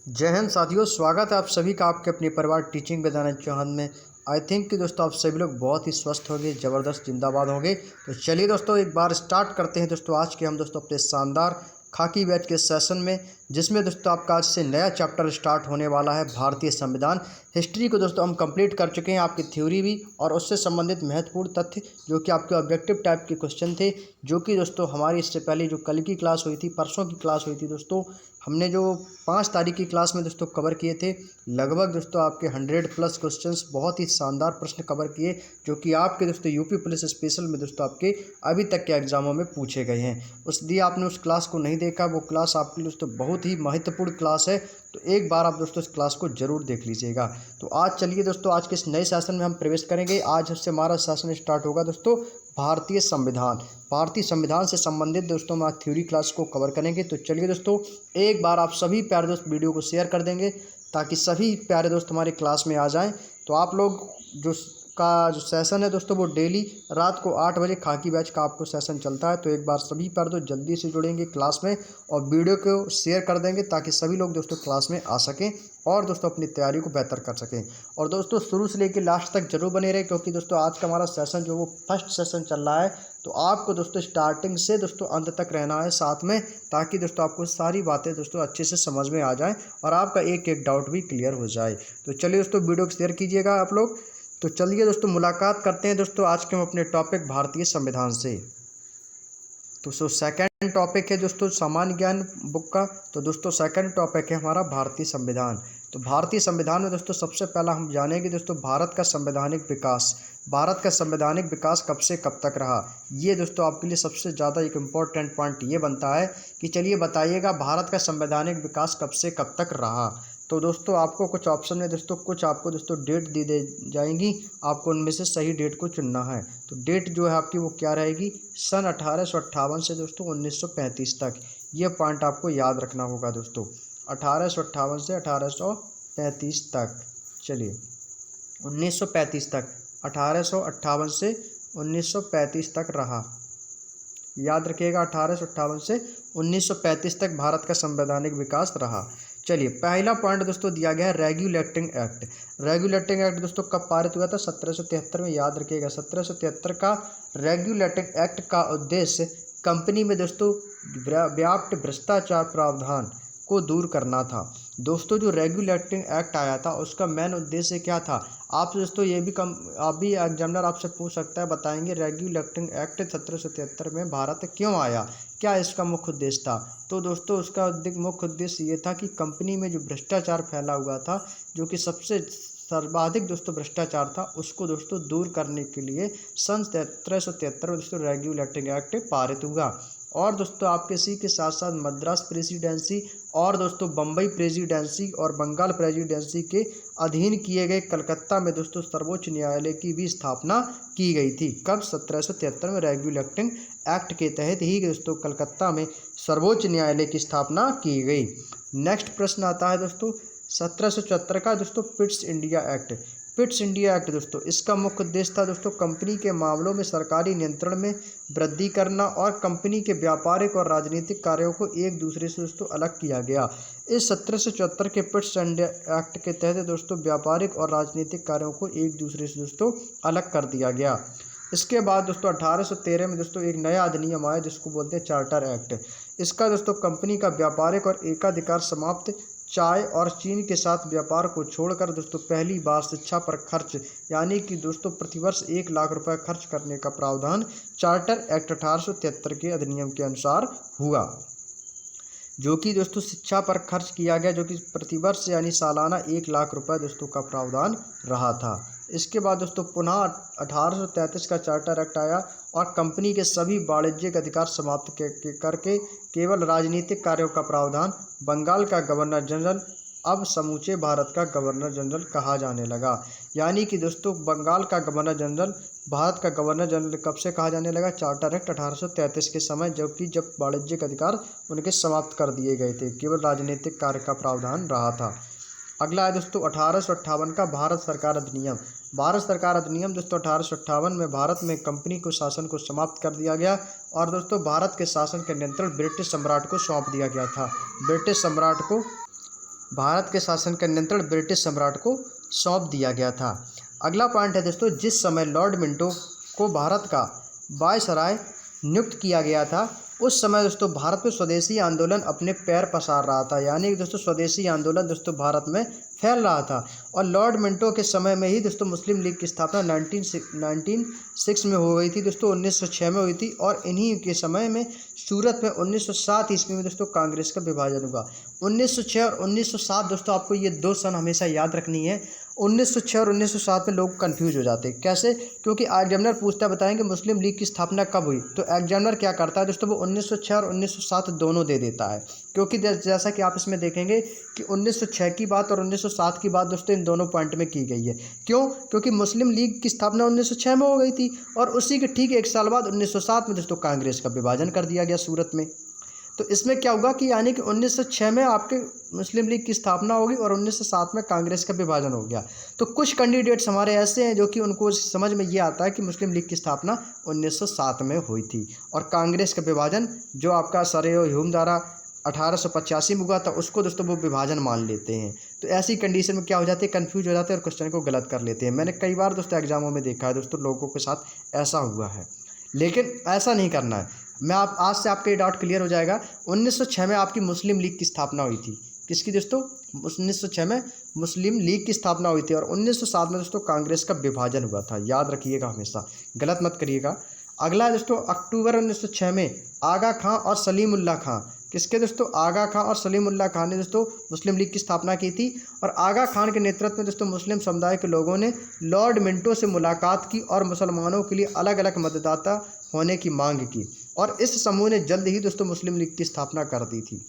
जय हिंद साथियों, स्वागत है आप सभी का आपके अपने परिवार टीचिंग विद आनंद चौहान में। आई थिंक कि दोस्तों आप सभी लोग बहुत ही स्वस्थ होंगे, ज़बरदस्त जिंदाबाद होंगे। तो चलिए दोस्तों एक बार स्टार्ट करते हैं दोस्तों आज के हम दोस्तों अपने शानदार खाकी बैच के सेशन में, जिसमें दोस्तों आपका आज से नया चैप्टर स्टार्ट होने वाला है भारतीय संविधान। हिस्ट्री को दोस्तों हम कंप्लीट कर चुके हैं, आपकी थ्योरी भी और उससे संबंधित महत्वपूर्ण तथ्य जो कि आपके ऑब्जेक्टिव टाइप के क्वेश्चन थे, जो कि दोस्तों हमारी इससे पहले जो कल की क्लास हुई थी, परसों की क्लास हुई थी दोस्तों, हमने जो 5 तारीख की क्लास में दोस्तों कवर किए थे। लगभग दोस्तों आपके 100+ क्वेश्चंस, बहुत ही शानदार प्रश्न कवर किए, जो कि आपके दोस्तों यूपी पुलिस स्पेशल में दोस्तों आपके अभी तक के एग्जामों में पूछे गए हैं। यदि आपने उस क्लास को नहीं देखा, वो क्लास आपके लिए दोस्तों बहुत ही महत्वपूर्ण क्लास है, तो एक बार आप दोस्तों इस क्लास को जरूर देख लीजिएगा। तो आज चलिए दोस्तों आज के इस नए सेशन में हम प्रवेश करेंगे। आज से हमारा सेशन स्टार्ट होगा दोस्तों भारतीय संविधान। भारतीय संविधान से संबंधित दोस्तों हम आज थ्योरी क्लास को कवर करेंगे। तो चलिए दोस्तों एक बार आप सभी प्यारे दोस्त वीडियो को शेयर कर देंगे, ताकि सभी प्यारे दोस्त हमारे क्लास में आ जाएं। तो आप लोग जो सेशन है दोस्तों, वो डेली रात को 8 बजे खाकी बैच का आपको सेशन चलता है। तो एक बार सभी प्यारे दोस्त जल्दी से जुड़ेंगे क्लास में और वीडियो को शेयर कर देंगे, ताकि सभी लोग दोस्तों क्लास में आ सकें और दोस्तों अपनी तैयारी को बेहतर कर सकें। और दोस्तों शुरू से लेकर लास्ट तक जरूर बने रहे, क्योंकि दोस्तों आज का हमारा सेशन जो वो फर्स्ट सेशन चल रहा है, तो आपको दोस्तों स्टार्टिंग से दोस्तों अंत तक रहना है साथ में, ताकि दोस्तों आपको सारी बातें दोस्तों अच्छे से समझ में आ जाएं और आपका एक एक डाउट भी क्लियर हो जाए। तो चलिए दोस्तों वीडियो को शेयर कीजिएगा आप लोग। तो चलिए दोस्तों मुलाकात करते हैं दोस्तों आज के हम अपने टॉपिक भारतीय संविधान से। तो सेकंड टॉपिक है दोस्तों सामान्य ज्ञान बुक का। तो दोस्तों सेकंड टॉपिक है हमारा भारतीय संविधान। तो भारतीय संविधान में दोस्तों सबसे पहला हम जानेंगे दोस्तों भारत का संवैधानिक विकास। भारत का संवैधानिक विकास कब से कब तक रहा, ये दोस्तों आपके लिए सबसे ज़्यादा एक इम्पॉर्टेंट पॉइंट ये बनता है कि चलिए बताइएगा भारत का संवैधानिक विकास कब से कब तक रहा। तो दोस्तों आपको कुछ ऑप्शन में दोस्तों कुछ आपको दोस्तों डेट दे जाएंगी, आपको उनमें से सही डेट को चुनना है। तो डेट जो है आपकी वो क्या रहेगी, सन 1858 से दोस्तों 1935 तक। ये पॉइंट आपको याद रखना होगा दोस्तों, 1858 से 1835 तक। चलिए 1935 तक, 1858 से 1935 तक रहा, याद रखिएगा 1858 से 1935 तक भारत का संवैधानिक विकास रहा। चलिए पहला पॉइंट दोस्तों दिया गया है रेगुलेटिंग एक्ट। रेगुलेटिंग एक्ट दोस्तों कब पारित हुआ था, 1773 में। याद रखिएगा 1773 का रेगुलेटिंग एक्ट का उद्देश्य कंपनी में दोस्तों व्याप्त भ्रष्टाचार प्रावधान को दूर करना था। दोस्तों जो रेगुलेटिंग एक्ट आया था उसका मेन उद्देश्य क्या था, आप दोस्तों ये भी आप भी एग्जामिनर आपसे पूछ सकता है, बताएंगे रेगुलेटिंग एक्ट 1773 में भारत क्यों आया, क्या इसका मुख्य उद्देश्य था। तो दोस्तों उसका मुख्य उद्देश्य ये था कि कंपनी में जो भ्रष्टाचार फैला हुआ था, जो कि सबसे सर्वाधिक दोस्तों भ्रष्टाचार था, उसको दोस्तों दूर करने के लिए सन 1773 में दोस्तों रेगुलेटिंग एक्ट पारित हुआ। और दोस्तों आपके इसी के साथ साथ मद्रास प्रेसिडेंसी और दोस्तों बम्बई प्रेसिडेंसी और बंगाल प्रेसिडेंसी के अधीन किए गए कलकत्ता में दोस्तों सर्वोच्च न्यायालय की भी स्थापना की गई थी। कब, 1773 में रेगुलेटिंग एक्ट के तहत ही दोस्तों कलकत्ता में सर्वोच्च न्यायालय की स्थापना की गई। नेक्स्ट प्रश्न आता है दोस्तों 1774 का दोस्तों Pitt's India act. Pitt's India act दोस्तों इसका मुख्य उद्देश्य था दोस्तों कंपनी के मामलों में सरकारी नियंत्रण में वृद्धि करना और कंपनी के व्यापारिक और राजनीतिक कार्यों को एक दूसरे से दोस्तों अलग किया गया। इस 1774 के पिट्स इंडिया एक्ट के तहत दोस्तों व्यापारिक और राजनीतिक कार्यों को एक दूसरे से दोस्तों अलग कर दिया गया। इसके बाद दोस्तों 1813 में दोस्तों एक नया अधिनियम आया जिसको बोलते हैं चार्टर एक्ट। इसका दोस्तों कंपनी का व्यापारिक और एकाधिकार समाप्त, चाय और चीन के साथ व्यापार को छोड़कर दोस्तों पहली बार शिक्षा पर खर्च, यानी कि दोस्तों प्रतिवर्ष 1 लाख रुपए खर्च करने का प्रावधान चार्टर एक्ट 1873 के अधिनियम के अनुसार हुआ, जो कि दोस्तों शिक्षा पर खर्च किया गया, जो कि प्रतिवर्ष यानी सालाना 1 लाख रुपए दोस्तों का प्रावधान रहा था। इसके बाद दोस्तों पुनः 1833 का चार्टर एक्ट आया और कंपनी के सभी वाणिज्यिक अधिकार समाप्त करके केवल राजनीतिक कार्यों का प्रावधान बंगाल का गवर्नर जनरल अब समूचे भारत का गवर्नर जनरल कहा जाने लगा। यानी कि दोस्तों बंगाल का गवर्नर जनरल भारत का गवर्नर जनरल कब से कहा जाने लगा, चार्टर एक्ट 1833 के समय, जब वाणिज्यिक अधिकार उनके समाप्त कर दिए गए थे, केवल राजनीतिक कार्य का प्रावधान रहा था। अगला है दोस्तों 1858 का भारत सरकार अधिनियम। भारत सरकार अधिनियम दोस्तों 1858 में भारत में कंपनी को शासन को समाप्त कर दिया गया और दोस्तों भारत के शासन के नियंत्रण ब्रिटिश सम्राट को सौंप दिया गया था। ब्रिटिश सम्राट को भारत के शासन का नियंत्रण ब्रिटिश सम्राट को सौंप दिया गया था। अगला पॉइंट है दोस्तों, जिस समय लॉर्ड मिंटो को भारत का वायसराय नियुक्त किया गया था, उस समय दोस्तों भारत में स्वदेशी आंदोलन अपने पैर पसार रहा था। यानी कि दोस्तों स्वदेशी आंदोलन दोस्तों भारत में फैल रहा था। और लॉर्ड मिंटो के समय में ही दोस्तों मुस्लिम लीग की स्थापना 1906 में हो गई थी दोस्तों, 1906 में हुई थी। और इन्हीं के समय में सूरत में 1907 ईस्वी में दोस्तों कांग्रेस का विभाजन हुआ। 1906 और 1907 दोस्तों आपको ये दो सन हमेशा याद रखनी है। 1906 और 1907 में लोग कंफ्यूज हो जाते हैं। कैसे? क्योंकि एग्जामिनर पूछता बताएंगे मुस्लिम लीग की स्थापना कब हुई, तो एग्जामिनर क्या करता है दोस्तों, वो 1906 और 1907 दोनों दे देता है। क्योंकि जैसा कि आप इसमें देखेंगे कि 1906 की बात और 1907 की बात दोस्तों इन दोनों पॉइंट में की गई है। क्यों? क्योंकि मुस्लिम लीग की स्थापना 1906 में हो गई थी और उसी के ठीक एक साल बाद 1907 में दोस्तों कांग्रेस का विभाजन कर दिया गया सूरत में। तो इसमें क्या होगा कि यानी कि 1906 में आपके मुस्लिम लीग की स्थापना होगी और 1907 में कांग्रेस का विभाजन हो गया। तो कुछ कैंडिडेट्स हमारे ऐसे हैं जो कि उनको समझ में ये आता है कि मुस्लिम लीग की स्थापना 1907 में हुई थी और कांग्रेस का विभाजन जो आपका सर-ए-ह्यूम द्वारा 1885 में हुआ था उसको दोस्तों वो विभाजन मान लेते हैं। तो ऐसी कंडीशन में क्या हो जाते हैं, कन्फ्यूज हो जाते हैं और क्वेश्चन को गलत कर लेते हैं। मैंने कई बार दोस्तों एग्जामों में देखा है दोस्तों, लोगों के साथ ऐसा हुआ है, लेकिन ऐसा नहीं करना है। मैं आप आज से आपके डाउट क्लियर हो जाएगा। 1906 में आपकी मुस्लिम लीग की स्थापना हुई थी। किसकी दोस्तों? 1906 में मुस्लिम लीग की स्थापना हुई थी और 1907 में दोस्तों कांग्रेस का विभाजन हुआ था। याद रखिएगा, हमेशा गलत मत करिएगा। अगला दोस्तों, अक्टूबर 1906 में आगा खां और सलीमुल्लाह खां, किसके दोस्तों? आगा खां और सलीमुल्लाह खां ने दोस्तों मुस्लिम लीग की स्थापना की थी। और आगा खान के नेतृत्व में दोस्तों मुस्लिम समुदाय के लोगों ने लॉर्ड मिंटो से मुलाकात की और मुसलमानों के लिए अलग अलग मतदाता होने की मांग की और इस समूह ने जल्द ही दोस्तों मुस्लिम लीग की स्थापना कर दी थी।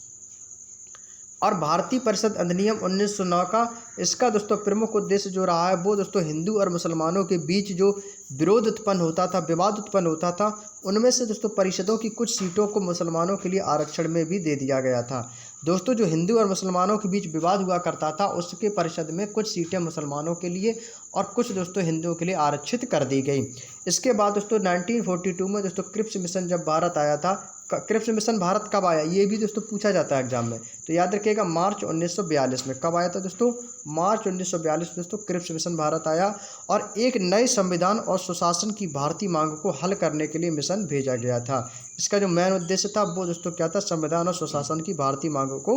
और भारतीय परिषद अधिनियम 1909 का इसका दोस्तों प्रमुख उद्देश्य जो रहा है वो दोस्तों हिंदू और मुसलमानों के बीच जो विरोध उत्पन्न होता था, विवाद उत्पन्न होता था, उनमें से दोस्तों परिषदों की कुछ सीटों को मुसलमानों के लिए आरक्षण में भी दे दिया गया था। दोस्तों जो हिंदू और मुसलमानों के बीच विवाद हुआ करता था उसके परिषद में कुछ सीटें मुसलमानों के लिए और कुछ दोस्तों हिंदुओं के लिए आरक्षित कर दी गई। इसके बाद दोस्तों 1942 में दोस्तों क्रिप्स मिशन जब भारत आया था, क्रिप्स मिशन भारत कब आया ये भी दोस्तों पूछा जाता है एग्जाम में, तो याद रखिएगा मार्च 1942 में। कब आया था दोस्तों? मार्च 1942 में दोस्तों क्रिप्स मिशन भारत आया और एक नए संविधान और सुशासन की भारतीय मांग को हल करने के लिए मिशन भेजा गया था। इसका जो मेन उद्देश्य था वो दोस्तों क्या था? संविधान और सुशासन की भारतीय मांगों को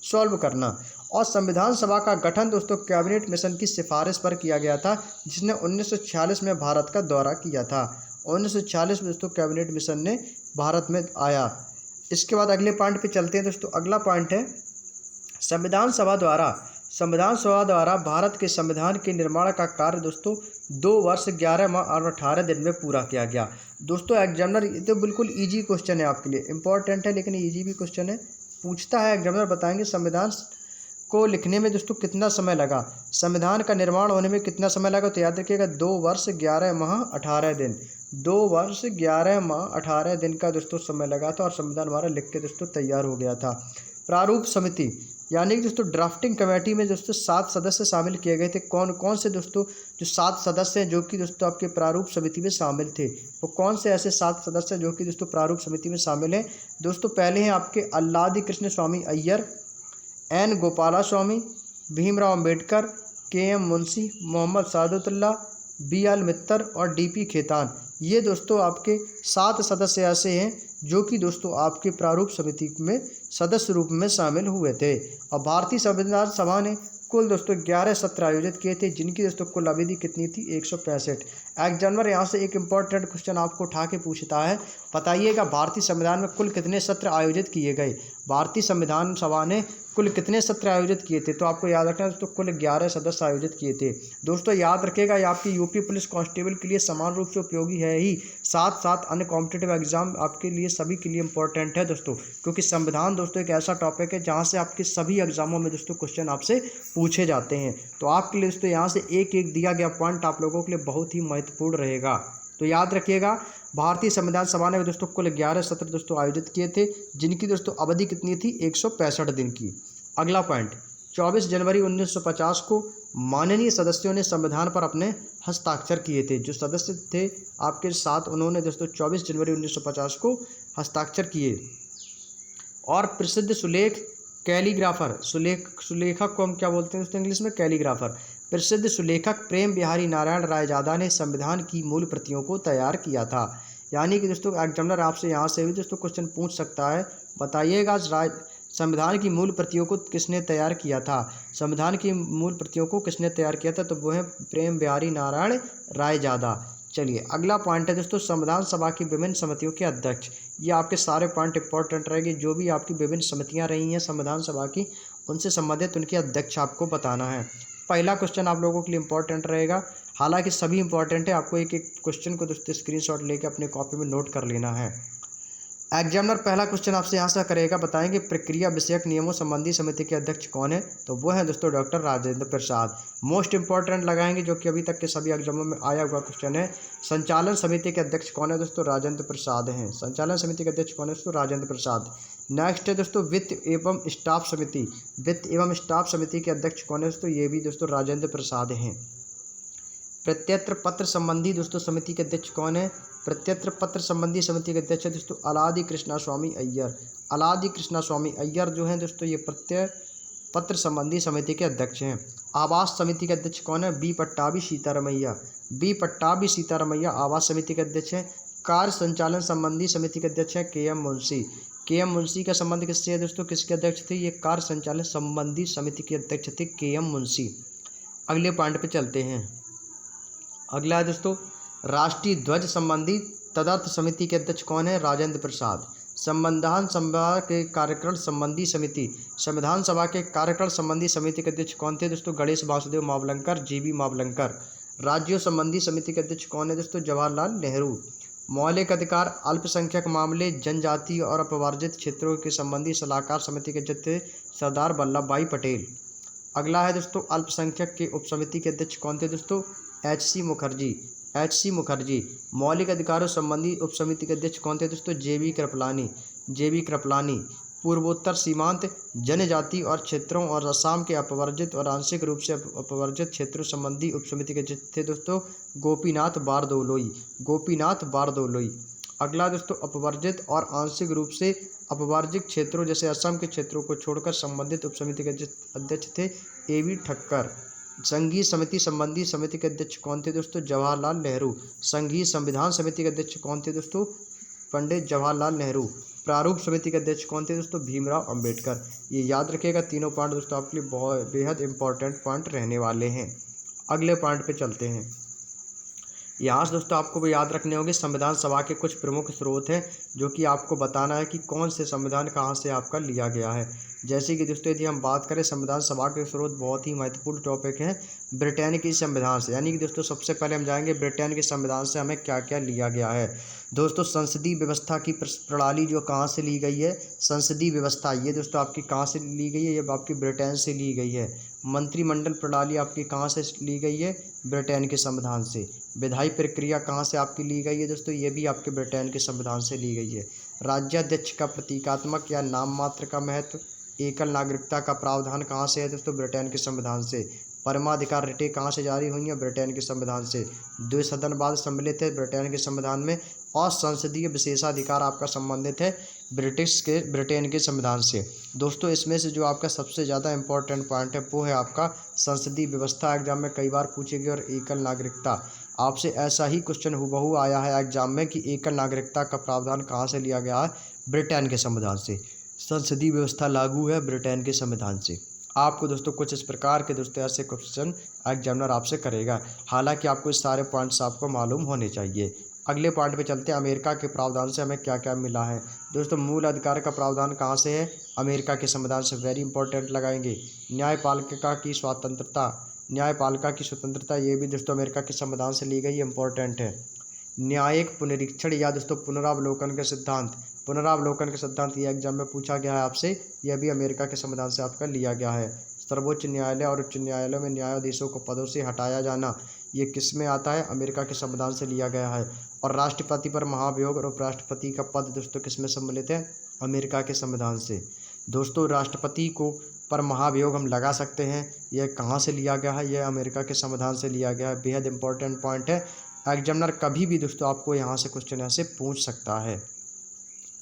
सॉल्व करना। और संविधान सभा का गठन दोस्तों कैबिनेट मिशन की सिफारिश पर किया गया था, जिसने 1946 में भारत का दौरा किया था। 1946 में दोस्तों कैबिनेट मिशन ने भारत में आया। इसके बाद अगले पॉइंट पे चलते हैं दोस्तों। अगला पॉइंट है संविधान सभा द्वारा भारत के संविधान के निर्माण का कार्य दोस्तों 2 वर्ष 11 माह और 18 दिन में पूरा किया गया। दोस्तों एग्जामिनर, ये तो बिल्कुल ईजी क्वेश्चन है आपके लिए, इंपॉर्टेंट है लेकिन ईजी भी क्वेश्चन है। पूछता है एग्जामिनर बताएंगे संविधान को लिखने में दोस्तों कितना समय लगा, संविधान का निर्माण होने में कितना समय लगा, तो याद रखिएगा 2 वर्ष 11 माह 18 दिन। 2 वर्ष 11 माह 18 दिन का दोस्तों समय लगा था और संविधान हमारा लिख के दोस्तों तैयार हो गया था। प्रारूप समिति यानी कि दोस्तों ड्राफ्टिंग कमेटी में दोस्तों 7 सदस्य शामिल किए गए थे। कौन कौन से दोस्तों? जो 7 सदस्य हैं जो कि दोस्तों आपके प्रारूप समिति में शामिल थे, वो कौन से ऐसे 7 सदस्य जो कि दोस्तों प्रारूप समिति में शामिल हैं? दोस्तों पहले हैं आपके अल्लादी कृष्ण स्वामी अय्यर, एन गोपाला स्वामी, भीमराव अम्बेडकर, के.एम. मुंशी, मोहम्मद सादुल्लाह, बी.एल. मित्तर और डी.पी. खेतान। ये दोस्तों आपके 7 सदस्य ऐसे हैं जो कि दोस्तों आपके प्रारूप समिति में सदस्य रूप में शामिल हुए थे। और भारतीय संविधान सभा ने कुल दोस्तों 11 सत्र आयोजित किए थे, जिनकी दोस्तों कुल अवधि कितनी थी? 165। एग्जामिनर यहाँ से एक इम्पॉर्टेंट क्वेश्चन आपको उठा के पूछता है, बताइएगा भारतीय संविधान में कुल कितने सत्र आयोजित किए गए? भारतीय संविधान सभा ने कुल कितने सत्र आयोजित किए थे? तो आपको याद रखना है दोस्तों कुल 11 सदस्य आयोजित किए थे। दोस्तों याद रखिएगा ये आपकी यूपी पुलिस कांस्टेबल के लिए समान रूप से उपयोगी है ही, साथ साथ अन्य कॉम्पिटिटिव एग्जाम आपके लिए सभी के लिए इंपॉर्टेंट है दोस्तों, क्योंकि संविधान दोस्तों एक ऐसा टॉपिक है जहाँ से आपके सभी एग्जामों में दोस्तों क्वेश्चन आपसे पूछे जाते हैं। तो आपके लिए दोस्तों यहाँ से एक एक दिया गया पॉइंट आप लोगों के लिए बहुत ही महत्वपूर्ण रहेगा। तो याद रखिएगा भारतीय संविधान सभा ने दोस्तों कुल 11 सत्र दोस्तों आयोजित किए थे, जिनकी दोस्तों अवधि कितनी थी? 165 दिन की। अगला पॉइंट 24 जनवरी 1950 को माननीय सदस्यों ने संविधान पर अपने हस्ताक्षर किए थे। जो सदस्य थे आपके साथ, उन्होंने दोस्तों 24 जनवरी 1950 को हस्ताक्षर किए। और प्रसिद्ध सुलेख कैलीग्राफर, सुलेखक को हम क्या बोलते हैं दोस्तों इंग्लिश में? कैलीग्राफर। प्रसिद्ध सुलेखक प्रेम बिहारी नारायण रायजादा ने संविधान की मूल प्रतियों को तैयार किया था। यानी कि दोस्तों एग्जामिनर आपसे यहाँ से भी दोस्तों क्वेश्चन पूछ सकता है, बताइएगा संविधान की मूल प्रतियों को किसने तैयार किया था? संविधान की मूल प्रतियों को किसने तैयार किया था? तो वो है प्रेम बिहारी नारायण रायजादा। चलिए अगला पॉइंट है दोस्तों, संविधान सभा की विभिन्न समितियों के अध्यक्ष। ये आपके सारे पॉइंट इंपॉर्टेंट रहेंगे, जो भी आपकी विभिन्न समितियां रही हैं संविधान सभा की, उनसे संबंधित उनके अध्यक्ष आपको बताना है। पहला क्वेश्चन आप लोगों के लिए इंपॉर्टेंट रहेगा, हालांकि सभी इंपॉर्टेंट है, आपको एक एक क्वेश्चन को दोस्तों स्क्रीनशॉट लेकर अपने कॉपी में नोट कर लेना है। एग्जामिनर पहला क्वेश्चन आपसे यहाँ से करेगा, बताएंगे प्रक्रिया विषयक नियमों संबंधी समिति के अध्यक्ष कौन है? तो वो है दोस्तों doctor Rajendra Prasad. Most important लगाएंगे, जो कि अभी तक के सभी एग्जामों में आया हुआ क्वेश्चन है। संचालन समिति के अध्यक्ष कौन है? दोस्तों राजेंद्र प्रसाद हैं। संचालन समिति के अध्यक्ष कौन है? दोस्तों राजेंद्र प्रसाद। नेक्स्ट है दोस्तों वित्त एवं स्टाफ समिति। वित्त एवं स्टाफ समिति के अध्यक्ष कौन है? दोस्तों ये भी दोस्तों राजेंद्र प्रसाद हैं। प्रत्यत्र पत्र संबंधी दोस्तों समिति के अध्यक्ष कौन है? प्रत्यत्र पत्र संबंधी समिति के अध्यक्ष है दोस्तों अलादि कृष्णा स्वामी अय्यर। अलादि कृष्णा स्वामी अय्यर जो हैं दोस्तों ये पत्र संबंधी समिति के अध्यक्ष हैं। आवास समिति के अध्यक्ष कौन है? बी पट्टाभी सीतारमैया। बी पट्टाभी सीतारमैया आवास समिति के अध्यक्ष हैं। कार्य संचालन संबंधी समिति के अध्यक्ष हैं के एम मुंशी। के एम मुंशी का संबंध किससे है दोस्तों? किसके अध्यक्ष थे? ये कार्य संचालन संबंधी समिति के अध्यक्ष थे के एम मुंशी। अगले पॉइंट पे चलते हैं। अगला है दोस्तों राष्ट्रीय ध्वज संबंधी तदर्थ समिति के अध्यक्ष कौन है? राजेंद्र प्रसाद। संविधान सभा के कार्यकाल संबंधी समिति, संविधान सभा के कार्यकाल संबंधी समिति के अध्यक्ष कौन थे दोस्तों? गणेश वासुदेव मावलंकर, जीबी मावलंकर। राज्यों संबंधी समिति के अध्यक्ष कौन है दोस्तों? जवाहरलाल नेहरू। मौलिक अधिकार, अल्पसंख्यक मामले, जनजाति और अपवर्जित क्षेत्रों के संबंधी सलाहकार समिति के अध्यक्ष थे सरदार वल्लभ भाई पटेल। अगला है दोस्तों अल्पसंख्यक के उपसमिति के अध्यक्ष कौन थे दोस्तों? एच.सी. मुखर्जी। एच.सी. मुखर्जी। मौलिक अधिकारों संबंधी उपसमिति के अध्यक्ष कौन थे दोस्तों? जे.बी. कृपलानी। जे.बी. कृपलानी। पूर्वोत्तर सीमांत जनजाति और क्षेत्रों और असम के अपवर्जित और आंशिक रूप से अपवर्जित क्षेत्रों संबंधी उपसमिति के अध्यक्ष थे दोस्तों गोपीनाथ बारदोलोई। गोपीनाथ बारदोलोई। अगला दोस्तों अपवर्जित और आंशिक रूप से अपवर्जित क्षेत्रों जैसे असम के क्षेत्रों को छोड़कर संबंधित उपसमिति के अध्यक्ष थे ए.वी. ठक्कर। संघीय समिति संबंधी समिति के अध्यक्ष कौन थे दोस्तों? जवाहरलाल नेहरू। संघीय संविधान समिति के अध्यक्ष कौन थे दोस्तों? पंडित जवाहरलाल नेहरू। प्रारूप समिति के अध्यक्ष कौन थे दोस्तों? भीमराव अंबेडकर। ये याद रखिएगा, तीनों पॉइंट दोस्तों आपके लिए बहुत बेहद इंपॉर्टेंट पॉइंट रहने वाले हैं। अगले पॉइंट पे चलते हैं। यहाँ से दोस्तों आपको भी याद रखने होंगे संविधान सभा के कुछ प्रमुख स्रोत हैं, जो कि आपको बताना है कि कौन से संविधान कहाँ से आपका लिया गया है। जैसे कि दोस्तों यदि हम बात करें संविधान सभा के स्रोत, बहुत ही महत्वपूर्ण टॉपिक है ब्रिटेन के संविधान से। यानी कि दोस्तों सबसे पहले हम जाएंगे ब्रिटेन के संविधान से हमें क्या क्या लिया गया है। दोस्तों संसदीय व्यवस्था की प्रणाली जो कहाँ से ली गई है? संसदीय व्यवस्था ये दोस्तों आपकी कहाँ से ली गई है? ये आपकी ब्रिटेन से ली गई है। मंत्रिमंडल प्रणाली आपकी कहाँ से ली गई है? ब्रिटेन के संविधान से। विधायी प्रक्रिया कहाँ से आपकी ली गई है दोस्तों? ये भी आपके ब्रिटेन के संविधान से ली गई है। राज्याध्यक्ष का प्रतीकात्मक या नाम मात्र का महत्व, एकल नागरिकता का प्रावधान कहाँ से है दोस्तों? ब्रिटेन के संविधान से। परमाधिकार रिटें कहाँ से जारी हुई हैं? ब्रिटेन के संविधान से। द्विसदनवाद सम्मिलित है ब्रिटेन के संविधान में। और संसदीय विशेषाधिकार आपका संबंधित है ब्रिटेन के संविधान से। दोस्तों इसमें से जो आपका सबसे ज़्यादा इंपॉर्टेंट पॉइंट है वो है आपका संसदीय व्यवस्था। एग्जाम में कई बार पूछी गई। और एकल नागरिकता, आपसे ऐसा ही क्वेश्चन हुबहू आया है एग्जाम में कि एकल नागरिकता का प्रावधान कहाँ से लिया गया है? ब्रिटेन के संविधान से। संसदीय व्यवस्था लागू है ब्रिटेन के संविधान से। आपको दोस्तों कुछ इस प्रकार के दोस्तों ऐसे क्वेश्चन एग्जामिनर आपसे करेगा, हालांकि आपको इस सारे पॉइंट्स आपको मालूम होने चाहिए। अगले पॉइंट पे चलते हैं, अमेरिका के प्रावधान से हमें क्या क्या मिला है। दोस्तों मूल अधिकार का प्रावधान कहाँ से है? अमेरिका के संविधान से। वेरी इंपॉर्टेंट लगाएंगे। न्यायपालिका की स्वतंत्रता, न्यायपालिका की स्वतंत्रता ये भी दोस्तों अमेरिका के संविधान से ली गई, इंपॉर्टेंट है। न्यायिक पुनरीक्षण या दोस्तों पुनरावलोकन के सिद्धांत, पुनरावलोकन के सिद्धांत ये एग्जाम में पूछा गया है आपसे, यह भी अमेरिका के संविधान से आपका लिया गया है। सर्वोच्च न्यायालय और उच्च न्यायालय में न्यायाधीशों को पदों से हटाया जाना, ये किस में आता है? अमेरिका के संविधान से लिया गया है। और राष्ट्रपति पर महाभियोग और उपराष्ट्रपति का पद दोस्तों किस में सम्मिलित है? अमेरिका के संविधान से। दोस्तों राष्ट्रपति को पर महाभियोग हम लगा सकते हैं, यह कहाँ से लिया गया है? यह अमेरिका के संविधान से लिया गया है। बेहद इंपॉर्टेंट पॉइंट है, एग्जामिनर कभी भी दोस्तों आपको यहाँ से क्वेश्चन ऐसे पूछ सकता है।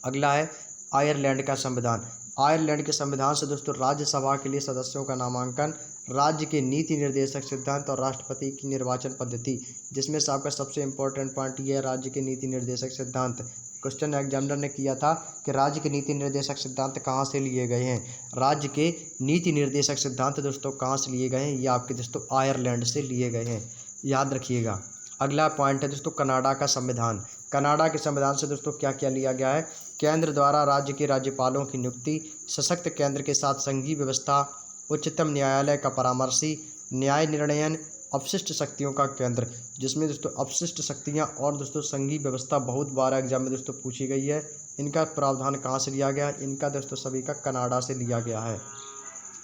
अगला है आयरलैंड का संविधान। आयरलैंड के संविधान से दोस्तों राज्यसभा के लिए सदस्यों का नामांकन, राज्य के नीति निर्देशक सिद्धांत और राष्ट्रपति की निर्वाचन पद्धति। जिसमें से आपका सबसे इम्पोर्टेंट पॉइंट ये है राज्य के नीति निर्देशक सिद्धांत। क्वेश्चन एग्जामिनर ने किया था कि राज्य के नीति निर्देशक सिद्धांत कहाँ से लिए गए हैं। राज्य के नीति निर्देशक सिद्धांत दोस्तों कहाँ से लिए गए हैं, ये आपके दोस्तों आयरलैंड से लिए गए हैं, याद रखिएगा। अगला पॉइंट है दोस्तों कनाडा का संविधान। कनाडा के संविधान से दोस्तों क्या क्या लिया गया है। केंद्र द्वारा राज्य के राज्यपालों की नियुक्ति, सशक्त केंद्र के साथ संघीय व्यवस्था, उच्चतम न्यायालय का परामर्शी, न्याय निर्णयन, अपशिष्ट शक्तियों का केंद्र। जिसमें दोस्तों अपशिष्ट शक्तियां और दोस्तों संघीय व्यवस्था बहुत बार एग्जाम में दोस्तों पूछी गई है। इनका प्रावधान कहाँ से लिया गया, इनका दोस्तों सभी का कनाडा से लिया गया है,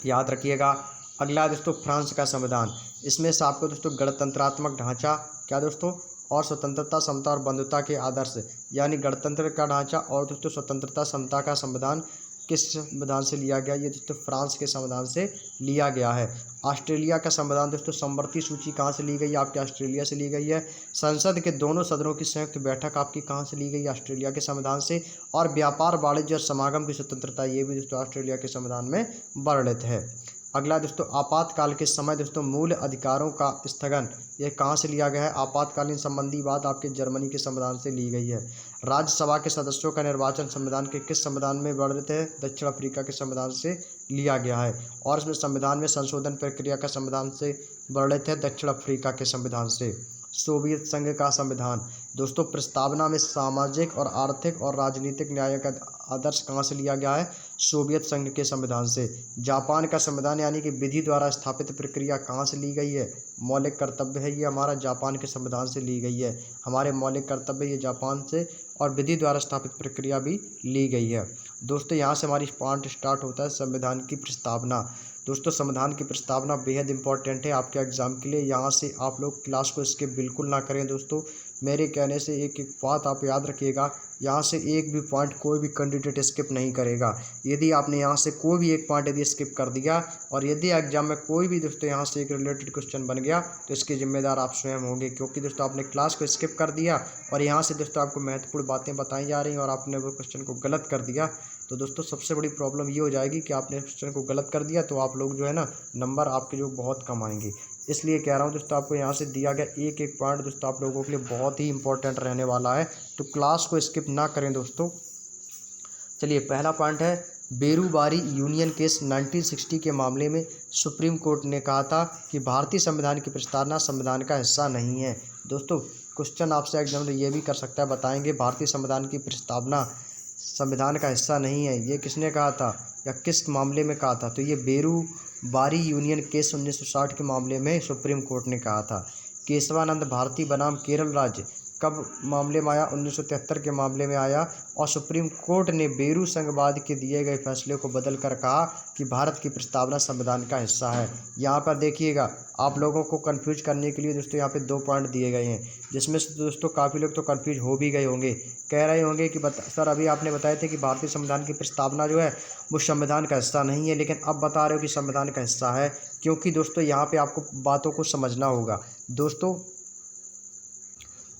याद रखिएगा। अगला दोस्तों फ्रांस का संविधान। इसमें से आपको दोस्तों गणतंत्रात्मक ढांचा क्या दोस्तों और स्वतंत्रता, समता और बंधुता के आदर्श, यानी गणतंत्र का ढांचा और दोस्तों स्वतंत्रता समता का संविधान किस संविधान से लिया गया, ये दोस्तों फ्रांस के संविधान से लिया गया है। ऑस्ट्रेलिया का संविधान दोस्तों समवर्ती सूची कहाँ से ली गई है, आपके ऑस्ट्रेलिया से ली गई है। संसद के दोनों सदनों की संयुक्त बैठक आपकी कहाँ से ली गई है, ऑस्ट्रेलिया के संविधान से। और व्यापार, वाणिज्य और समागम की स्वतंत्रता, ये भी दोस्तों ऑस्ट्रेलिया के संविधान में वर्णित है। अगला दोस्तों आपातकाल के समय दोस्तों मूल अधिकारों का स्थगन, ये कहाँ से लिया गया है। आपातकालीन संबंधी बात आपके जर्मनी के संविधान से ली गई है। राज्यसभा के सदस्यों का निर्वाचन संविधान के किस संविधान में वर्णित है, दक्षिण अफ्रीका के संविधान से लिया गया है। और इसमें संविधान में संशोधन प्रक्रिया का संविधान से वर्णित है, दक्षिण अफ्रीका के संविधान से। सोवियत संघ का संविधान दोस्तों प्रस्तावना में सामाजिक और आर्थिक और राजनीतिक न्याय का आदर्श कहाँ से लिया गया है, सोवियत संघ के संविधान से। जापान का संविधान यानी कि विधि द्वारा स्थापित प्रक्रिया कहाँ से ली गई है, मौलिक कर्तव्य है, ये हमारा जापान के संविधान से ली गई है। हमारे मौलिक कर्तव्य ये जापान से, और विधि द्वारा स्थापित प्रक्रिया भी ली गई है। दोस्तों यहाँ से हमारी पार्ट स्टार्ट होता है संविधान की प्रस्तावना। दोस्तों संविधान की प्रस्तावना बेहद इंपॉर्टेंट है आपके एग्जाम के लिए। यहाँ से आप लोग क्लास को स्किप बिल्कुल ना करें दोस्तों। मेरे कहने से एक एक बात आप याद रखिएगा, यहाँ से एक भी पॉइंट कोई भी कैंडिडेट स्किप नहीं करेगा। यदि आपने यहाँ से कोई भी एक पॉइंट यदि स्किप कर दिया और यदि एग्जाम में कोई भी दोस्तों यहाँ से एक रिलेटेड क्वेश्चन बन गया तो इसके जिम्मेदार आप स्वयं होंगे, क्योंकि दोस्तों आपने क्लास को स्किप कर दिया और यहाँ से दोस्तों आपको महत्वपूर्ण बातें बताई जा रही हैं और आपने वो क्वेश्चन को गलत कर दिया। तो दोस्तों सबसे बड़ी प्रॉब्लम ये हो जाएगी कि आपने क्वेश्चन को गलत कर दिया, तो आप लोग जो है ना नंबर आपके जो बहुत कम आएंगे। इसलिए कह रहा हूँ दोस्तों आपको यहाँ से दिया गया एक एक पॉइंट दोस्तों आप लोगों के लिए बहुत ही इंपॉर्टेंट रहने वाला है, तो क्लास को स्किप ना करें दोस्तों। चलिए पहला पॉइंट है बेरूबारी यूनियन केस 1960 के मामले में सुप्रीम कोर्ट ने कहा था कि भारतीय संविधान की प्रस्तावना संविधान का हिस्सा नहीं है। दोस्तों क्वेश्चन आपसे एग्जाम में ये भी कर सकता है, बताएंगे भारतीय संविधान की प्रस्तावना संविधान का हिस्सा नहीं है, ये किसने कहा था या किस मामले में कहा था। तो ये बेरूबारी यूनियन केस 1960 के मामले में सुप्रीम कोर्ट ने कहा था। केशवानंद भारती बनाम केरल राज्य कब मामले में आया, 1973 के मामले में आया। और सुप्रीम कोर्ट ने बेरू संघवाद के दिए गए फैसले को बदलकर कहा कि भारत की प्रस्तावना संविधान का हिस्सा है। यहाँ पर देखिएगा आप लोगों को कंफ्यूज करने के लिए दोस्तों यहाँ पे 2 पॉइंट दिए गए हैं, जिसमें से दोस्तों काफ़ी लोग तो कंफ्यूज हो भी गए होंगे, कह रहे होंगे कि सर अभी आपने बताए थे कि भारतीय संविधान की प्रस्तावना जो है वो संविधान का हिस्सा नहीं है, लेकिन अब बता रहे हो कि संविधान का हिस्सा है। क्योंकि दोस्तों यहाँ पर आपको बातों को समझना होगा। दोस्तों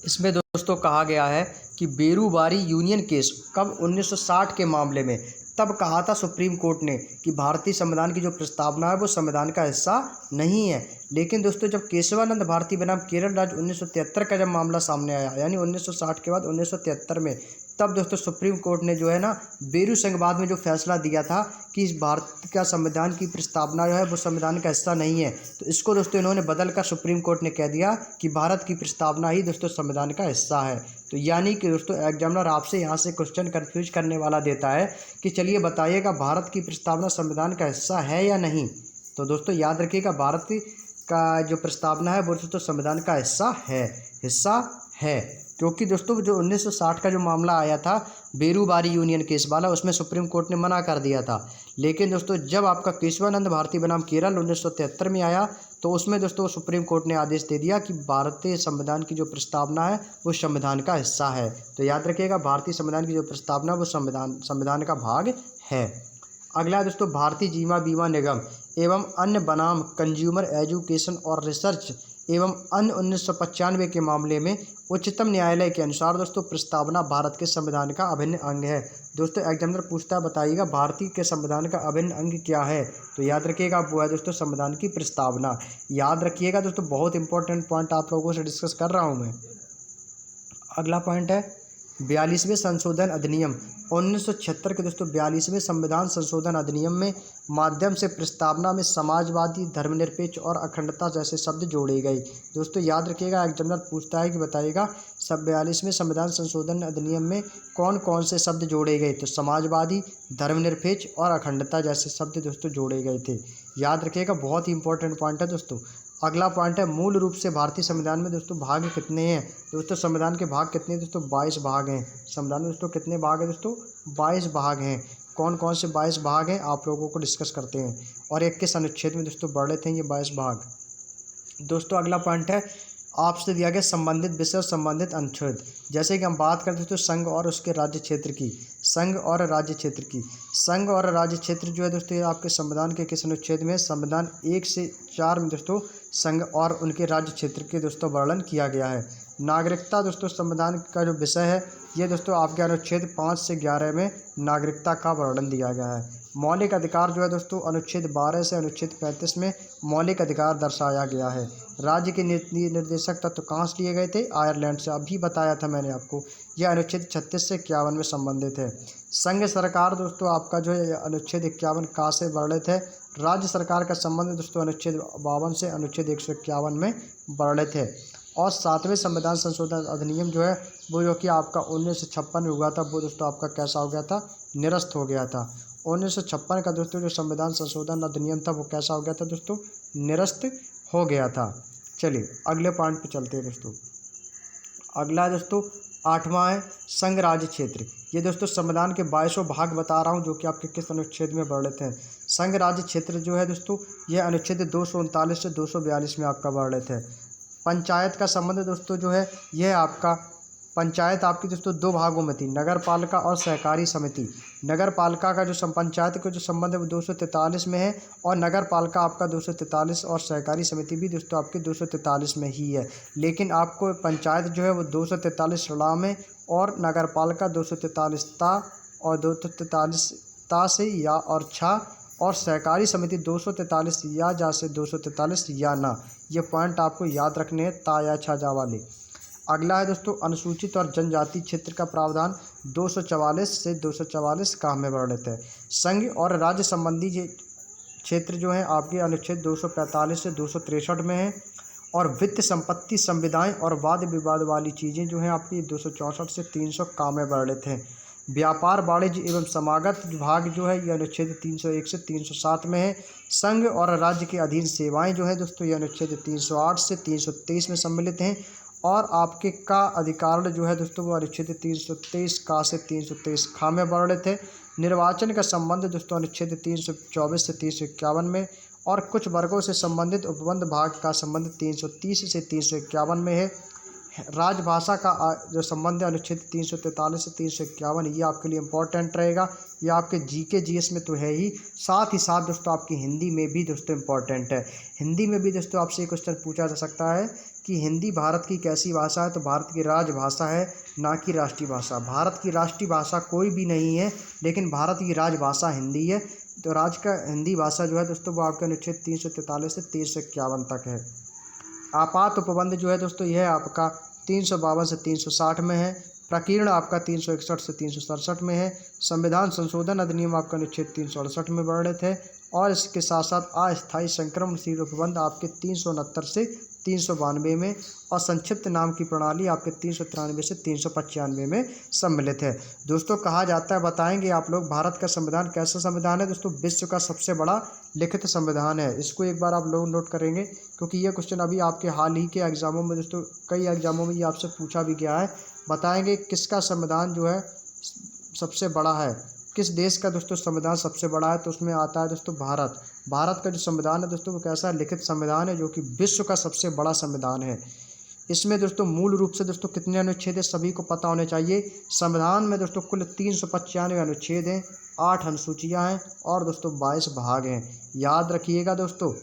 इसमें दोस्तों कहा गया है कि बेरूबारी यूनियन केस कब 1960 के मामले में, तब कहा था सुप्रीम कोर्ट ने कि भारतीय संविधान की जो प्रस्तावना है वो संविधान का हिस्सा नहीं है। लेकिन दोस्तों जब केशवानंद भारती बनाम केरल राज्य 1973 का जब मामला सामने आया, यानी 1960 के बाद 1973 में, तब दोस्तों सुप्रीम कोर्ट ने जो है ना बेरू संघवाद में जो फैसला दिया था कि इस भारत का संविधान की प्रस्तावना जो है वो संविधान का हिस्सा नहीं है, तो इसको दोस्तों इन्होंने बदलकर सुप्रीम कोर्ट ने कह दिया कि भारत की प्रस्तावना ही दोस्तों संविधान का हिस्सा है। तो यानी कि दोस्तों एग्जामिनर आपसे यहाँ से क्वेश्चन कन्फ्यूज करने वाला देता है कि चलिए बताइएगा भारत की प्रस्तावना संविधान का हिस्सा है या नहीं। तो दोस्तों याद रखिएगा भारत का जो प्रस्तावना है वो दोस्तों संविधान का हिस्सा है। क्योंकि दोस्तों जो 1960 का जो मामला आया था बेरूबारी यूनियन केस वाला, उसमें सुप्रीम कोर्ट ने मना कर दिया था। लेकिन दोस्तों जब आपका केशवानंद भारती बनाम केरल 1973 में आया तो उसमें दोस्तों सुप्रीम कोर्ट ने आदेश दे दिया कि भारतीय संविधान की जो प्रस्तावना है वो संविधान का हिस्सा है। तो याद रखिएगा भारतीय संविधान की जो प्रस्तावना वो संविधान का भाग है। अगला दोस्तों भारतीय जीवन बीमा निगम एवं अन्य बनाम कंज्यूमर एजुकेशन और रिसर्च एवं अन्य 1995 के मामले में उच्चतम न्यायालय के अनुसार दोस्तों प्रस्तावना भारत के संविधान का अभिन्न अंग है। दोस्तों एग्जामिनर पूछता है बताइएगा भारतीय के संविधान का अभिन्न अंग क्या है, तो याद रखिएगा वो है दोस्तों संविधान की प्रस्तावना। याद रखिएगा दोस्तों, बहुत इंपॉर्टेंट पॉइंट आप लोगों से डिस्कस कर रहा हूँ मैं। अगला पॉइंट है 42वें संशोधन अधिनियम 1976 के दोस्तों 42वें संविधान संशोधन अधिनियम में माध्यम से प्रस्तावना में समाजवादी, धर्मनिरपेक्ष और अखंडता जैसे शब्द जोड़े गए। दोस्तों याद रखिएगा, एग्जामिनर पूछता है कि बताइएगा सब 42वें संविधान संशोधन अधिनियम में कौन कौन से शब्द जोड़े गए, तो समाजवादी, धर्मनिरपेक्ष और अखंडता जैसे शब्द दोस्तों जोड़े गए थे। याद रखिएगा, बहुत ही इंपॉर्टेंट पॉइंट है दोस्तों। अगला पॉइंट है मूल रूप से भारतीय संविधान में दोस्तों भाग कितने हैं। दोस्तों संविधान के भाग कितने हैं दोस्तों, 22 भाग हैं। संविधान में दोस्तों कितने भाग हैं दोस्तों, 22 भाग हैं। कौन कौन से 22 भाग हैं आप लोगों को डिस्कस करते हैं, और 21 अनुच्छेद में दोस्तों वर्णित हैं ये 22 भाग। दोस्तों अगला पॉइंट है आपसे दिया गया संबंधित विषय और संबंधित अनुच्छेद। जैसे कि हम बात करते हैं तो संघ और उसके राज्य क्षेत्र की, संघ और राज्य क्षेत्र की। संघ और राज्य क्षेत्र जो है दोस्तों ये आपके संविधान के किस अनुच्छेद में, संविधान 1 से 4 में दोस्तों संघ और उनके राज्य क्षेत्र के दोस्तों वर्णन किया गया है। नागरिकता दोस्तों संविधान का जो विषय है ये दोस्तों आपके अनुच्छेद 5 से 11 में नागरिकता का वर्णन दिया गया है। मौलिक अधिकार जो है दोस्तों अनुच्छेद 12 से अनुच्छेद 35 में मौलिक अधिकार दर्शाया गया है। राज्य के निर्देशक तत्व कहाँ से लिए गए थे, आयरलैंड से, अभी बताया था मैंने आपको। यह अनुच्छेद 36 से 51 में संबंधित है। संघ सरकार दोस्तों आपका जो है अनुच्छेद 51 कहाँ से वर्णित है, राज्य सरकार का संबंध दोस्तों अनुच्छेद 52 से अनुच्छेद 151 में वर्णित है। और 7वें संविधान संशोधन अधिनियम जो है वो जो कि आपका 1956 में हुआ था, वो दोस्तों आपका कैसा हो गया था, निरस्त हो गया था। 1956 का दोस्तों जो संविधान संशोधन अधिनियम था वो कैसा हो गया था दोस्तों, निरस्त हो गया था। चलिए अगले पॉइंट पे चलते हैं दोस्तों। अगला है दोस्तों 8वां है संघ राज्य क्षेत्र। ये दोस्तों संविधान के 22 भाग बता रहा हूँ जो कि आपके किस अनुच्छेद में वर्णित हैं। संघ राज्य क्षेत्र जो है दोस्तों यह अनुच्छेद 239 से 242 में आपका वर्णित है। पंचायत का संबंध दोस्तों जो है यह आपका, पंचायत आपकी दोस्तों 2 भागों में थी, नगर पालिका और सहकारी समिति। नगर पालिका का जो पंचायत का जो संबंध है वो 243 में है, और नगर पालिका आपका 243 और सहकारी समिति भी दोस्तों आपके 243 में ही है। लेकिन आपको पंचायत जो है वो 243 ला में और नगर पालिका 243 ता और 243 ता से या और छा, और सहकारी समिति 243 या जा से 243 या ना। ये पॉइंट आपको याद रखने हैं, ता या छा जा वाले। अगला है दोस्तों अनुसूचित और जनजाति क्षेत्र का प्रावधान 244 से 244 का में वर्णित है। संघ और राज्य संबंधी क्षेत्र जो है आपके अनुच्छेद 245 से 263 में है, और वित्त, संपत्ति, संविदाएं और वाद विवाद वाली चीज़ें जो हैं आपकी 264 से 300 का में वर्णित हैं। व्यापार, वाणिज्य एवं समागत विभाग जो है ये अनुच्छेद 301 से 307 में है। संघ और राज्य के अधीन सेवाएं जो है दोस्तों ये अनुच्छेद 308 से 323 में सम्मिलित हैं। और आपके का अधिकार जो है दोस्तों वो अनुच्छेद 323 का से 323 खा में वर्णित है। निर्वाचन का संबंध दोस्तों अनुच्छेद 324 से 351 में, और कुछ वर्गों से संबंधित उपबंध भाग का संबंध 330 से 351 में है। राजभाषा का जो संबंध है अनुच्छेद 343 से 351, ये आपके लिए इम्पोर्टेंट रहेगा। ये आपके जीके जीएस में तो है ही, साथ ही साथ दोस्तों आपकी हिंदी में भी दोस्तों इम्पोर्टेंट है। हिंदी में भी दोस्तों आपसे एक क्वेश्चन पूछा जा सकता है कि हिंदी भारत की कैसी भाषा है, तो भारत की राजभाषा है, ना कि राष्ट्रीय भाषा। भारत की राष्ट्रीय भाषा कोई भी नहीं है, लेकिन भारत की राजभाषा हिंदी है। तो राज्य का हिंदी भाषा जो है दोस्तों वो आपके अनुच्छेद 343 से 351 तक है। आपात उपबंध जो है दोस्तों यह आपका 352 से 360 में है। प्रकीर्ण आपका 361 से 367 में है। संविधान संशोधन अधिनियम आपका अनुच्छेद 368 में वर्णित है। और इसके साथ साथ अस्थायी संक्रमणशील उपबंध आपके 369 से 392 में, और संक्षिप्त नाम की प्रणाली आपके 393 से 395 में सम्मिलित है। दोस्तों कहा जाता है, बताएंगे आप लोग, भारत का संविधान कैसा संविधान है दोस्तों, विश्व का सबसे बड़ा लिखित संविधान है। इसको एक बार आप लोग नोट करेंगे, क्योंकि ये क्वेश्चन अभी आपके हाल ही के एग्जामों में दोस्तों, कई एग्जामों में ये आपसे पूछा भी गया है। बताएंगे किसका संविधान जो है सबसे बड़ा है, किस देश का दोस्तों संविधान सबसे बड़ा है, तो उसमें आता है दोस्तों भारत। भारत का जो संविधान है दोस्तों वो कैसा है, लिखित संविधान है, जो कि विश्व का सबसे बड़ा संविधान है। इसमें दोस्तों मूल रूप से दोस्तों कितने अनुच्छेद है सभी को पता होने चाहिए। संविधान में दोस्तों कुल 395 अनुच्छेद हैं, 8 अनुसूचियाँ हैं, और दोस्तों 22 भाग हैं। याद रखिएगा दोस्तों,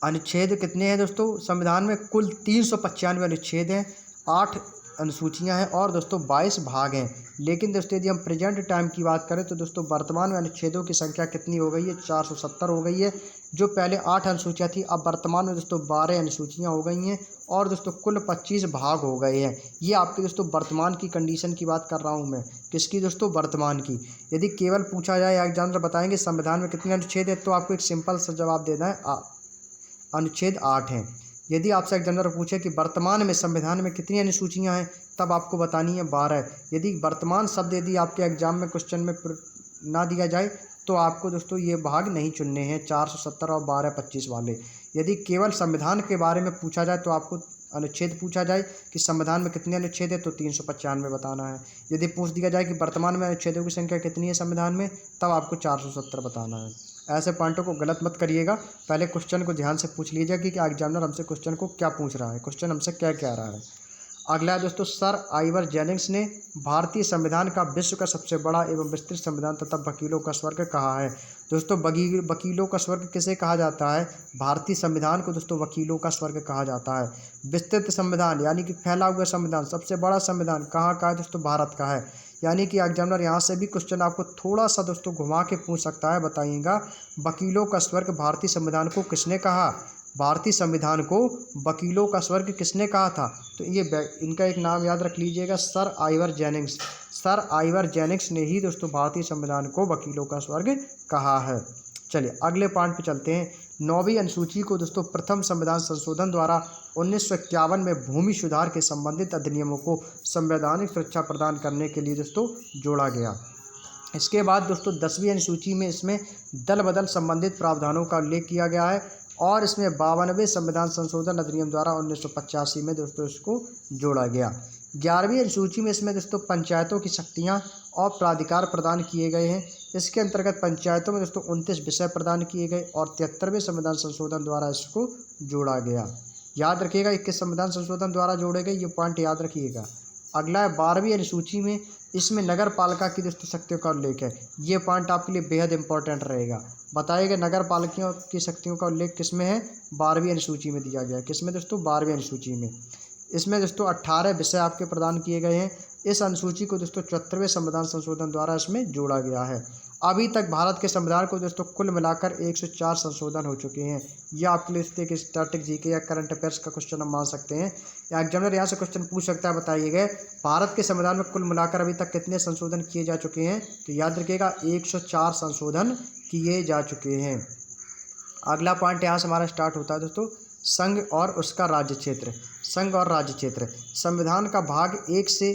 अनुच्छेद कितने हैं दोस्तों संविधान में? कुल 395 अनुच्छेद हैं, 8 अनुसूचियां हैं और दोस्तों 22 भाग हैं। लेकिन दोस्तों यदि हम प्रेजेंट टाइम की बात करें तो दोस्तों वर्तमान में अनुच्छेदों की संख्या कितनी हो गई है? 470 हो गई है। जो पहले 8 अनुसूचियां थी, अब वर्तमान में दोस्तों 12 अनुसूचियां हो गई हैं और दोस्तों कुल 25 भाग हो गए हैं। ये आपके दोस्तों वर्तमान की कंडीशन की बात कर रहा हूँ मैं। किसकी दोस्तों? वर्तमान की। यदि केवल पूछा जाए एग्जामिनर बताएंगे संविधान में कितने अनुच्छेद है, तो आपको एक सिंपल सा जवाब देना है, अनुच्छेद 8 हैं। यदि आपसे एग्जामिनर पूछे कि वर्तमान में संविधान में कितनी अनुसूचियां हैं, तब आपको बतानी है 12। यदि वर्तमान शब्द यदि आपके एग्जाम में क्वेश्चन में ना दिया जाए तो आपको दोस्तों ये भाग नहीं चुनने हैं, 470 और 12 25 वाले। यदि केवल संविधान के बारे में पूछा जाए तो आपको अनुच्छेद पूछा जाए कि संविधान में कितने अनुच्छेद है तो 395 बताना है। यदि पूछ दिया जाए कि वर्तमान में अनुच्छेदों की संख्या कितनी है संविधान में, तब आपको 470 बताना है। ऐसे पॉइंटों को गलत मत करिएगा, पहले क्वेश्चन को ध्यान से पूछ लीजिए कि एग्जामिनर हमसे क्वेश्चन को क्या पूछ रहा है, क्वेश्चन हमसे क्या कह रहा है। अगला है दोस्तों, सर आइवर जेनिंग्स ने भारतीय संविधान का विश्व का सबसे बड़ा एवं विस्तृत संविधान तथा वकीलों का स्वर्ग कहा है। दोस्तों वकीलों का स्वर्ग किसे कहा जाता है? भारतीय संविधान को दोस्तों वकीलों का स्वर्ग कहा जाता है। विस्तृत संविधान यानी कि फैला हुआ संविधान, सबसे बड़ा संविधान कहाँ का है दोस्तों? भारत का है। यानी कि एग्जामिनर यहाँ से भी क्वेश्चन आपको थोड़ा सा दोस्तों घुमा के पूछ सकता है, बताइएगा वकीलों का स्वर्ग भारतीय संविधान को किसने कहा? भारतीय संविधान को वकीलों का स्वर्ग किसने कहा था? तो ये इनका एक नाम याद रख लीजिएगा, sir Ivor Jennings. Sir Ivor Jennings ने ही दोस्तों भारतीय संविधान को वकीलों का स्वर्ग कहा है। चलिए अगले पॉइंट पे चलते हैं। 9वीं अनुसूची को दोस्तों प्रथम संविधान संशोधन द्वारा 1951 में भूमि सुधार के संबंधित अधिनियमों को संवैधानिक सुरक्षा प्रदान करने के लिए दोस्तों जोड़ा गया। इसके बाद दोस्तों 10वीं अनुसूची में इसमें दल बदल संबंधित प्रावधानों का उल्लेख किया गया है और इसमें 52वें संविधान संशोधन अधिनियम द्वारा 1985 में दोस्तों इसको जोड़ा गया। 11वीं अनुसूची में इसमें दोस्तों पंचायतों की शक्तियां और प्राधिकार प्रदान किए गए हैं। इसके अंतर्गत पंचायतों में दोस्तों 29 विषय प्रदान किए गए और 73वें संविधान संशोधन द्वारा इसको जोड़ा गया। याद रखिएगा 21 संविधान संशोधन द्वारा जोड़े गए, ये पॉइंट याद रखिएगा। अगला है 12वीं अनुसूची में, इसमें नगर पालिका की दोस्तों शक्तियों का उल्लेख है। ये पॉइंट आपके लिए बेहद इंपॉर्टेंट रहेगा। बताइएगा नगर पालिकाओं की शक्तियों का उल्लेख किसमें है? 12वीं अनुसूची में दिया गया। किसमें दोस्तों? 12वीं अनुसूची में। इसमें दोस्तों 18 विषय आपके प्रदान किए गए हैं। इस अनुसूची को दोस्तों 74वें संविधान संशोधन द्वारा इसमें जोड़ा गया है। अभी तक भारत के संविधान को दोस्तों कुल मिलाकर 104 संशोधन हो चुके हैं। यह आपके लिए एक स्टैटिक जीके या करंट अफेयर्स का क्वेश्चन हम मान सकते हैं। या एग्जामिनर यहाँ से क्वेश्चन पूछ सकता है, बताइएगा भारत के संविधान में कुल मिलाकर अभी तक कितने संशोधन किए जा चुके हैं? तो याद रखिएगा 104 संशोधन किए जा चुके हैं। अगला पॉइंट यहाँ से हमारा स्टार्ट होता है दोस्तों, संघ और उसका राज्य क्षेत्र। संघ और राज्य क्षेत्र संविधान का भाग 1 से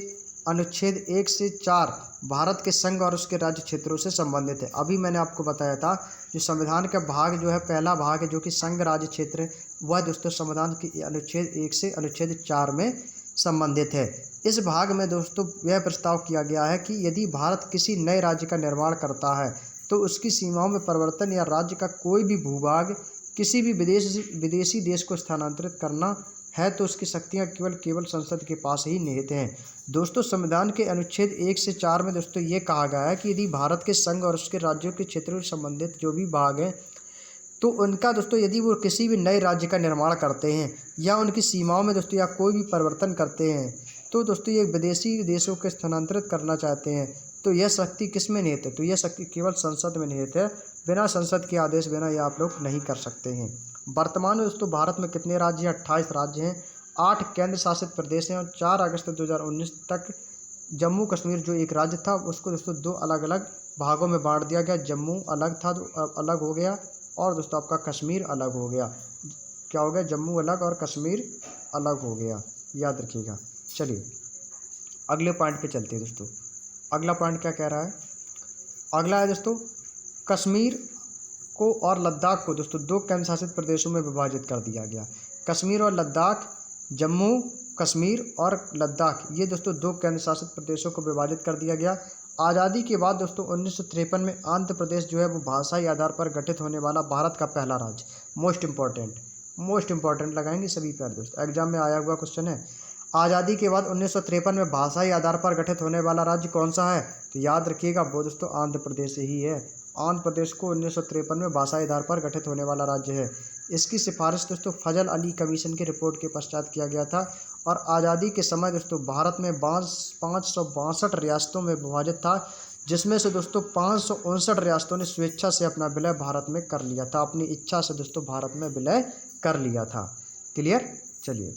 अनुच्छेद 1 से 4 भारत के संघ और उसके राज्य क्षेत्रों से संबंधित है। अभी मैंने आपको बताया था जो संविधान का भाग जो है, पहला भाग है जो कि संघ राज्य क्षेत्र, वह दोस्तों संविधान के अनुच्छेद 1 से अनुच्छेद 4 में संबंधित है। इस भाग में दोस्तों यह प्रस्ताव किया गया है कि यदि भारत किसी नए राज्य का निर्माण करता है तो उसकी सीमाओं में परिवर्तन या राज्य का कोई भी भूभाग किसी भी विदेशी देश को स्थानांतरित करना है तो उसकी शक्तियां केवल संसद के पास ही निहित हैं। दोस्तों संविधान के अनुच्छेद 1 से 4 में दोस्तों ये कहा गया है कि यदि भारत के संघ और उसके राज्यों के क्षेत्रों से संबंधित जो भी भाग हैं तो उनका दोस्तों यदि वो किसी भी नए राज्य का निर्माण करते हैं या उनकी सीमाओं में दोस्तों या कोई भी परिवर्तन करते हैं तो दोस्तों ये विदेशी देशों को स्थानांतरित करना चाहते हैं तो यह शक्ति किस में निहित है? तो यह शक्ति केवल संसद में निहित है। बिना संसद के आदेश बिना ये आप लोग नहीं कर सकते हैं। वर्तमान में दोस्तों भारत में कितने राज्य हैं? 28 राज्य हैं, 8 केंद्र शासित प्रदेश हैं और 4 अगस्त 2019 तक जम्मू कश्मीर जो एक राज्य था उसको दोस्तों 2 अलग अलग भागों में बांट दिया गया। जम्मू अलग था तो अलग हो गया और दोस्तों आपका कश्मीर अलग हो गया। क्या हो गया? जम्मू अलग और कश्मीर अलग हो गया, याद रखिएगा। चलिए अगले पॉइंट पे चलते हैं दोस्तों। अगला पॉइंट क्या कह रहा है? अगला है दोस्तों कश्मीर को और लद्दाख को दोस्तों 2 केंद्र शासित प्रदेशों में विभाजित कर दिया गया। कश्मीर और लद्दाख, जम्मू कश्मीर और लद्दाख ये दोस्तों 2 केंद्र शासित प्रदेशों को विभाजित कर दिया गया। आज़ादी के बाद दोस्तों 1953 में आंध्र प्रदेश जो है वो भाषाई आधार पर गठित होने वाला भारत का पहला राज्य। मोस्ट इंपॉर्टेंट लगाएंगे सभी पर दोस्तों, एग्जाम में आया हुआ क्वेश्चन है। आज़ादी के बाद 1953 में भाषाई आधार पर गठित होने वाला राज्य कौन सा है? तो याद रखिएगा वो दोस्तों आंध्र प्रदेश ही है। आंध्र प्रदेश को 1953 में भाषाई आधार पर गठित होने वाला राज्य है। इसकी सिफारिश दोस्तों फजल अली कमीशन की रिपोर्ट के पश्चात किया गया था। और आज़ादी के समय दोस्तों भारत में 562 रियासतों में विभाजित था, जिसमें से दोस्तों 559 रियासतों ने स्वेच्छा से अपना विलय भारत में कर लिया था, अपनी इच्छा से दोस्तों भारत में विलय कर लिया था। क्लियर। चलिए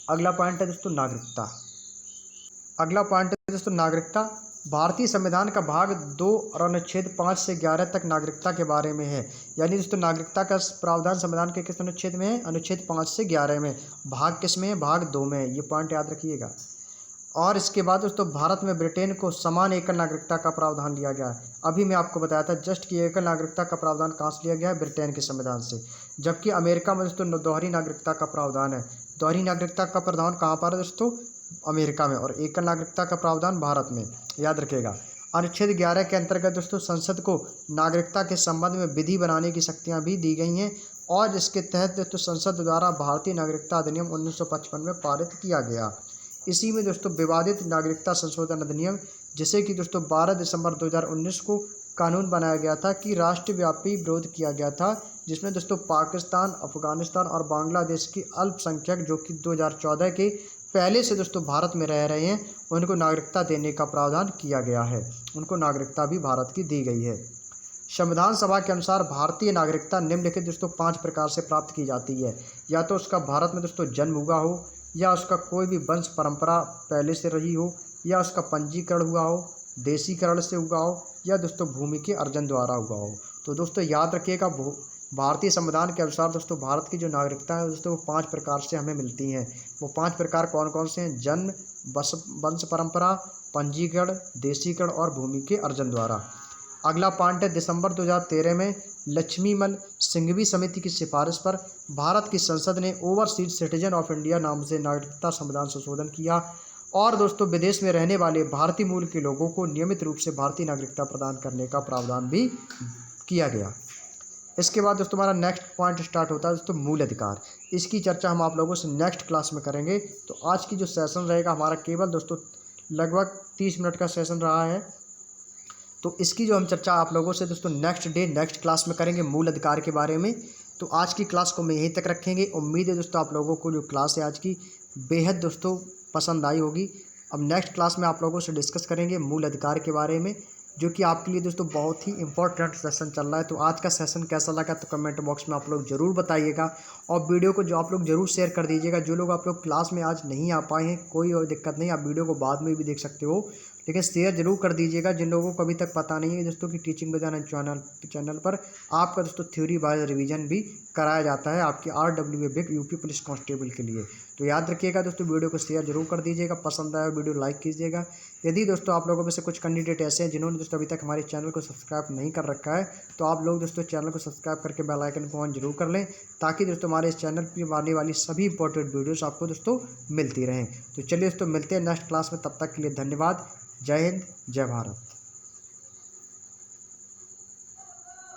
अगला पॉइंट है दोस्तों नागरिकता। अगला पॉइंट है दोस्तों नागरिकता। भारतीय संविधान का भाग 2 और अनुच्छेद 5 से 11 तक नागरिकता के बारे में है। यानी दोस्तों नागरिकता का प्रावधान संविधान के किस अनुच्छेद में है? अनुच्छेद 5 से 11 में। भाग किस में है? भाग 2 में है। ये पॉइंट याद रखिएगा। और इसके बाद दोस्तों भारत में ब्रिटेन को समान एकल नागरिकता का प्रावधान दिया गया है। अभी मैं आपको बताया था जस्ट कि एकल नागरिकता का प्रावधान कहाँ से लिया गया है? ब्रिटेन के संविधान से। जबकि अमेरिका में दोस्तों दोहरी नागरिकता का प्रावधान है। दोहरी नागरिकता का प्रावधान कहाँ पर है दोस्तों? अमेरिका में। और एकल नागरिकता का प्रावधान भारत में। याद रखिएगा। अनुच्छेद 11 के अंतर्गत दोस्तों संसद को नागरिकता के संबंध में विधि बनाने की शक्तियाँ भी दी गई हैं। और इसके तहत दोस्तों संसद द्वारा भारतीय नागरिकता अधिनियम 1955 में पारित किया गया। इसी में दोस्तों विवादित नागरिकता संशोधन अधिनियम, जिसे कि दोस्तों 12 दिसंबर 2019 को कानून बनाया गया था, कि राष्ट्रव्यापी विरोध किया गया था, जिसमें दोस्तों पाकिस्तान, अफगानिस्तान और बांग्लादेश की अल्पसंख्यक जो कि 2014 के पहले से दोस्तों भारत में रह रहे हैं, उनको नागरिकता देने का प्रावधान किया गया है। उनको नागरिकता भी भारत की दी गई है। संविधान सभा के अनुसार भारतीय नागरिकता निम्नलिखित दोस्तों 5 प्रकार से प्राप्त की जाती है। या तो उसका भारत में दोस्तों जन्म हुआ हो, या उसका कोई भी वंश परंपरा पहले से रही हो, या उसका पंजीकरण हुआ हो, देशीकरण से हुआ हो, या दोस्तों भूमि के अर्जन द्वारा हुआ हो। तो दोस्तों याद रखिएगा भारतीय संविधान के अनुसार दोस्तों भारत की जो नागरिकता है दोस्तों वो 5 प्रकार से हमें मिलती हैं। वो 5 प्रकार कौन कौन से हैं? जन्म, वंश परंपरा, पंजीकरण, देशीकरण और भूमि के अर्जन द्वारा। अगला पॉइंट है दिसंबर 2013 में लक्ष्मीमल सिंघवी समिति की सिफारिश पर भारत की संसद ने ओवरसीज सिटीजन ऑफ इंडिया नाम से नागरिकता संविधान संशोधन किया। और दोस्तों विदेश में रहने वाले भारतीय मूल के लोगों को नियमित रूप से भारतीय नागरिकता प्रदान करने का प्रावधान भी किया गया। इसके बाद दोस्तों हमारा नेक्स्ट पॉइंट स्टार्ट होता है दोस्तों मूल अधिकार। इसकी चर्चा हम आप लोगों से नेक्स्ट क्लास में करेंगे। तो आज की जो सेशन रहेगा हमारा केवल दोस्तों लगभग 30 मिनट का सेशन रहा है। तो इसकी जो हम चर्चा आप लोगों से दोस्तों नेक्स्ट डे नेक्स्ट क्लास में करेंगे मूल अधिकार के बारे में। तो आज की क्लास को मैं यहीं तक रखेंगे। उम्मीद है दोस्तों आप लोगों को जो क्लास है आज की बेहद दोस्तों पसंद आई होगी। अब नेक्स्ट क्लास में आप लोगों से डिस्कस करेंगे मूल अधिकार के बारे में, जो कि आपके लिए दोस्तों बहुत ही इंपॉर्टेंट सेशन चल रहा है। तो आज का सेशन कैसा लगा तो कमेंट बॉक्स में आप लोग ज़रूर बताइएगा। और वीडियो को जो आप लोग ज़रूर शेयर कर दीजिएगा। जो लोग आप लोग क्लास में आज नहीं आ पाए हैं कोई और दिक्कत नहीं, आप वीडियो को बाद में भी देख सकते हो, लेकिन शेयर जरूर कर दीजिएगा। जिन लोगों को अभी तक पता नहीं है दोस्तों कि टीचिंग विद्यानंद चैनल पर आपका दोस्तों थ्योरी वाइज रिवीजन भी कराया जाता है आपकी RWA big UP police constable के लिए। तो याद रखिएगा दोस्तों वीडियो को शेयर जरूर कर दीजिएगा। पसंद आया वीडियो लाइक कीजिएगा। यदि दोस्तों आप लोगों में से कुछ कैंडिडेट ऐसे हैं जिन्होंने दोस्तों अभी तक हमारे चैनल को सब्सक्राइब नहीं कर रखा है, तो आप लोग दोस्तों चैनल को सब्सक्राइब करके बेल आइकन को ऑन जरूर कर लें, ताकि दोस्तों हमारे इस चैनल पर आने वाली सभी इंपॉर्टेंट वीडियोस आपको दोस्तों मिलती रहें। तो चलिए दोस्तों मिलते हैं नेक्स्ट क्लास में। तब तक के लिए धन्यवाद। जय हिंद, जय भारत।